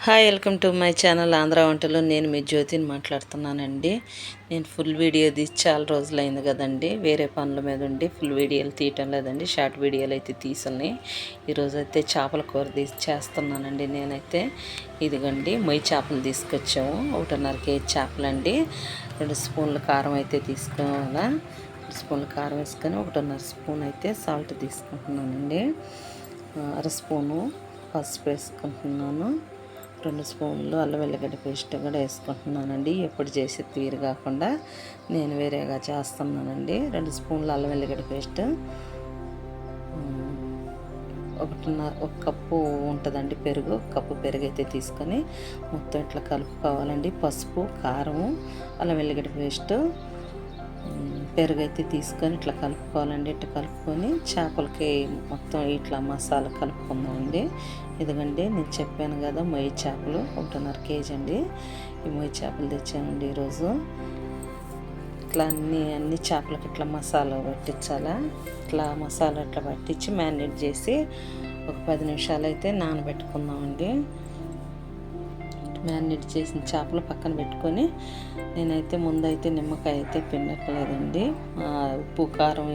Hi, welcome to my channel Andhra వంటలు. నేను మీ జ్యోతిని మాట్లాడుతున్నానండి. నేను ఫుల్ వీడియో తీసి చాలా రోజులైంది కదండి. వేరే పనుల మీద ఉండి ఫుల్ వీడియోలు తీయటం లేదండి. షార్ట్ వీడియోలు అయితే తీసున్నాయి. ఈరోజు అయితే చేపల కూర తీసి చేస్తున్నానండి. నేనైతే ఇదిగండి మొయ్యి చేపలు తీసుకొచ్చాము. 1.5 కేజీ చేపలండి. 2 స్పూన్ల కారం అయితే తీసుకోవాలా. 2 స్పూన్ల కారం వేసుకొని 1.5 స్పూన్ అయితే సాల్ట్ తీసుకుంటున్నానండి. 1/2 స్పూను పసుపు వేసుకుంటున్నాను. 2 స్పూన్లు అల్లం వెల్లిగడ్డ పేస్ట్ కూడా వేసుకుంటున్నానండి. ఎప్పుడు చేసి తీరు కాకుండా నేను వేరేగా చేస్తున్నానండి. 2 స్పూన్లు అల్లం వెల్లిగడ్డ పేస్ట్, 1 కప్పు ఉంటుందండి పెరుగు. 1 కప్పు పెరుగు అయితే తీసుకొని మొత్తం ఇట్లా కలుపుకోవాలండి. పసుపు, కారము, అల్లం వెల్లిగడ్డ పేస్ట్, పెరుగు అయితే తీసుకొని ఇట్లా కలుపుకోవాలండి. ఇట్లా కలుపుకొని చేపలకి మొత్తం ఇట్లా మసాలా కలుపుకుందామండి. ఇదిగండి నేను చెప్పాను కదా మొయ్యి చేపలు 1.5 కేజీ అండి. ఈ మొయ్యి చేపలు తెచ్చానండి ఈరోజు. ఇట్లా అన్ని చేపలకి ఇట్లా మసాలా పట్టించాలా. ఇట్లా మసాలా ఇట్లా పట్టించి మ్యారినేట్ చేసి ఒక 10 నిమిషాలు అయితే నానబెట్టుకుందామండి. మ్యారినేట్ చేసిన చేపలు పక్కన పెట్టుకొని నేనైతే ముందైతే నిమ్మకాయ అయితే పిండట్లేదండి. ఉప్పు, కారం,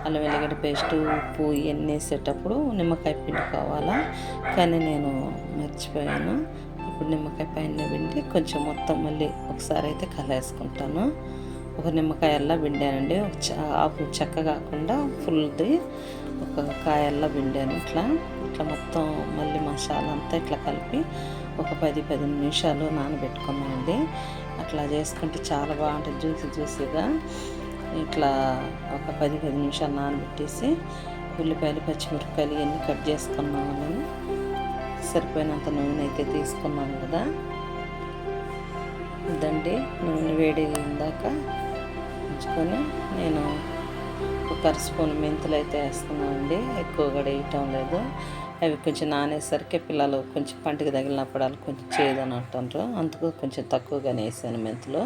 అల్లం వెల్లిగడ్డ పేస్టు, ఉప్పు ఇవన్నీ వేసేటప్పుడు నిమ్మకాయ పిండుకోవాలా. కానీ నేను మర్చిపోయాను. ఇప్పుడు నిమ్మకాయ పైన పిండి కొంచెం మొత్తం మళ్ళీ ఒకసారి అయితే కలిపేసుకుంటాను. ఒక నిమ్మకాయల్లా పిండానండి. ఆకు చెక్క కాకుండా ఫుల్ది ఒక కాయల్లా పిండాను. ఇట్లా మొత్తం మళ్ళీ మసాలా అంతా ఇట్లా కలిపి ఒక 10 నిమిషాలు నానబెట్టుకున్నామండి. అట్లా చేసుకుంటే చాలా బాగుంటుంది, జ్యూసీగా. ఇట్లా ఒక 10 నిమిషాలు నానబెట్టేసి ఉల్లిపాయలు, పచ్చిమిరపకాయలు ఇవన్నీ కట్ చేసుకున్నామని సరిపోయినంత నూనె అయితే తీసుకున్నాను కదా. ఇదండి నూనె వేడి ఇందాక ఉంచుకొని నేను ఒక 1 స్పూన్ మెంతులు అయితే వేస్తున్నానండి. ఎక్కువ కూడా వేయటం లేదు. అవి కొంచెం నానేసరికి పిల్లలు కొంచెం పంటికి తగిలినప్పుడు వాళ్ళు కొంచెం చేదని అంటారు. అందుకు కొంచెం తక్కువగానే వేసాను మెంతులు.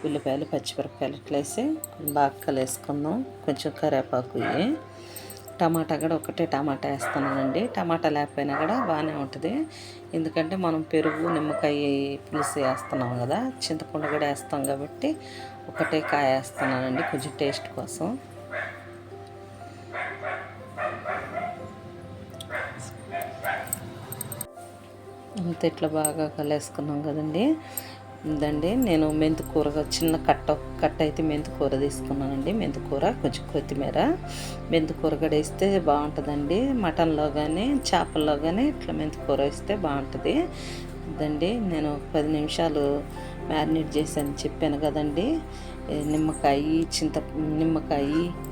ఉల్లిపాయలు, పచ్చిమిరపకాయలు ఇట్లా వేసి బాగా కలిపేసుకుందాం. కొంచెం కరివేపాకు, టమాటా కూడా ఒకటే టమాటా వేస్తున్నానండి. టమాటా లేకపోయినా కూడా బాగానే ఉంటుంది. ఎందుకంటే మనం పెరుగు, నిమ్మకాయ పులుసు వేస్తున్నాం కదా, చింతపండు కూడా వేస్తాం కాబట్టి ఒకటే కాయ వేస్తున్నానండి కొంచెం టేస్ట్ కోసం. అంత ఇట్లా బాగా కలిపేసుకున్నాం కదండి. ఇదండి నేను మెంతికూర చిన్న కట్ట అయితే మెంతికూర తీసుకున్నానండి. మెంతికూర, కొంచెం కొత్తిమీర. మెంతికూర కూడా వేస్తే బాగుంటుందండి. మటన్లో కానీ చేపల్లో కానీ ఇట్లా మెంతికూర వేస్తే బాగుంటుంది. ఇదండి నేను 10 నిమిషాలు మ్యారినేట్ చేశాను చెప్పాను కదండి. నిమ్మకాయ,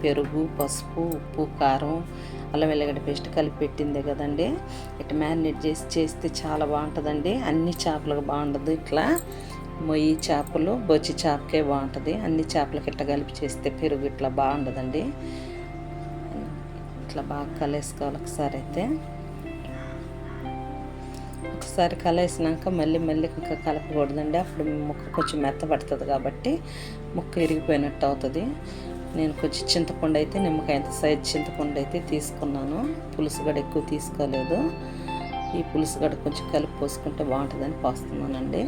పెరుగు, పసుపు, ఉప్పు, కారం, అల్లం వెల్లిగడ్డ పేస్ట్ కలిపి పెట్టిందే కదండి. ఇట్లా మ్యారినేట్ చేస్తే చాలా బాగుంటుందండి. అన్ని చేపలకు బాగుంటుంది. ఇట్లా మొయ్యి చేపలు, బొచ్చి చేపకే బాగుంటుంది. అన్ని చేపలకి ఇట్లా కలిపి చేస్తే పెరుగు ఇట్లా బాగుండదండి. ఇట్లా బాగా కలిపేసుకోవాలి ఒకసారి అయితే. ఒకసారి కలిసినాక మళ్ళీ ఇంకా కలపకూడదండి. అప్పుడు ముక్క కొంచెం మెత్తబడుతుంది కాబట్టి ముక్క ఇరిగిపోయినట్టు అవుతుంది. నేను కొంచెం చింతపండు అయితే నిమ్మకాయ సైజ్ చింతపండు అయితే తీసుకున్నాను. పులుసు కూడా ఎక్కువ తీసుకోలేదు. ఈ పులుసు కూడా కొంచెం కలిపి పోసుకుంటే బాగుంటుందని పోస్తున్నానండి.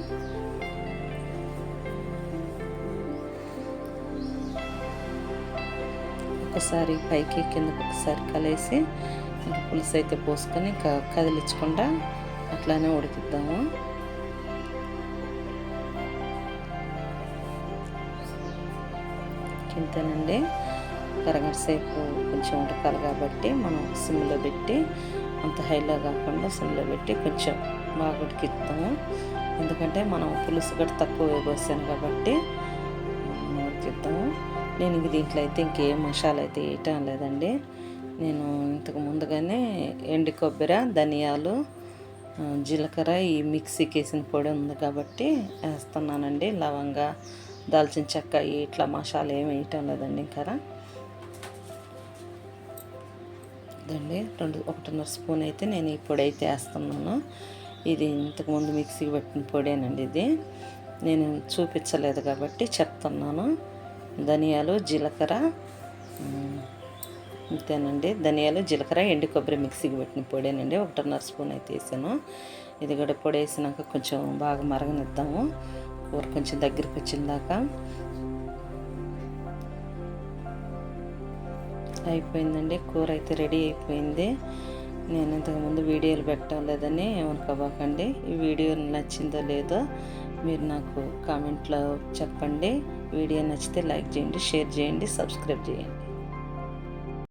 ఒకసారి పైకి కిందకి ఒకసారి కలిసి ఇంకా పులుసు అయితే పోసుకొని ఇంకా కదిలించకుండా అట్లానే ఉడికిద్దాము. ఇంతేనండి. అరగంట సేపు కొంచెం ఉడకాలి కాబట్టి మనం సిమ్లో పెట్టి, అంత హైలో కాకుండా సిమ్లో పెట్టి కొంచెం బాగా ఉడికిద్దాము. ఎందుకంటే మనం పులుసు కూడా తక్కువ పోసాను కాబట్టి ఉడికిద్దాము. నేను దీంట్లో అయితే ఇంకేం మసాలా అయితే వేయటం లేదండి. నేను ఇంతకు ముందుగానే ఎండు కొబ్బరి, ధనియాలు, జీలకర్ర ఈ మిక్సీకి వేసిన పొడి ఉంది కాబట్టి వేస్తున్నానండి. లవంగా, దాల్చిన చెక్క ఇట్లా మసాలా ఏమి వేయటం లేదండి. ఇంకా ఇదండి 1.5 స్పూన్ అయితే నేను ఈ పొడి అయితే వేస్తున్నాను. ఇది ఇంతకుముందు మిక్సీకి పెట్టిన పొడేనండి. ఇది నేను చూపించలేదు కాబట్టి చెప్తున్నాను. ధనియాలు, జీలకర్ర, ఇంతేనండి. ధనియాలు, జీలకర్ర, ఎండు కొబ్బరి మిక్సీకి పెట్టిన పొడేనండి. 1.5 స్పూన్ అయితే వేసాను. ఇది కూడా పొడి వేసినాక కొంచెం బాగా మరగనిద్దాము. కూర కొంచెం దగ్గరికి వచ్చిందాక. అయిపోయిందండి. కూర అయితే రెడీ అయిపోయింది. నేను ఇంతకుముందు వీడియోలు పెట్టలేదని ఏమనుకోబాకండి. ఈ వీడియో నచ్చిందో లేదో మీరు నాకు కామెంట్లో చెప్పండి. వీడియో నచ్చితే లైక్ చేయండి, షేర్ చేయండి, సబ్స్క్రైబ్ చేయండి.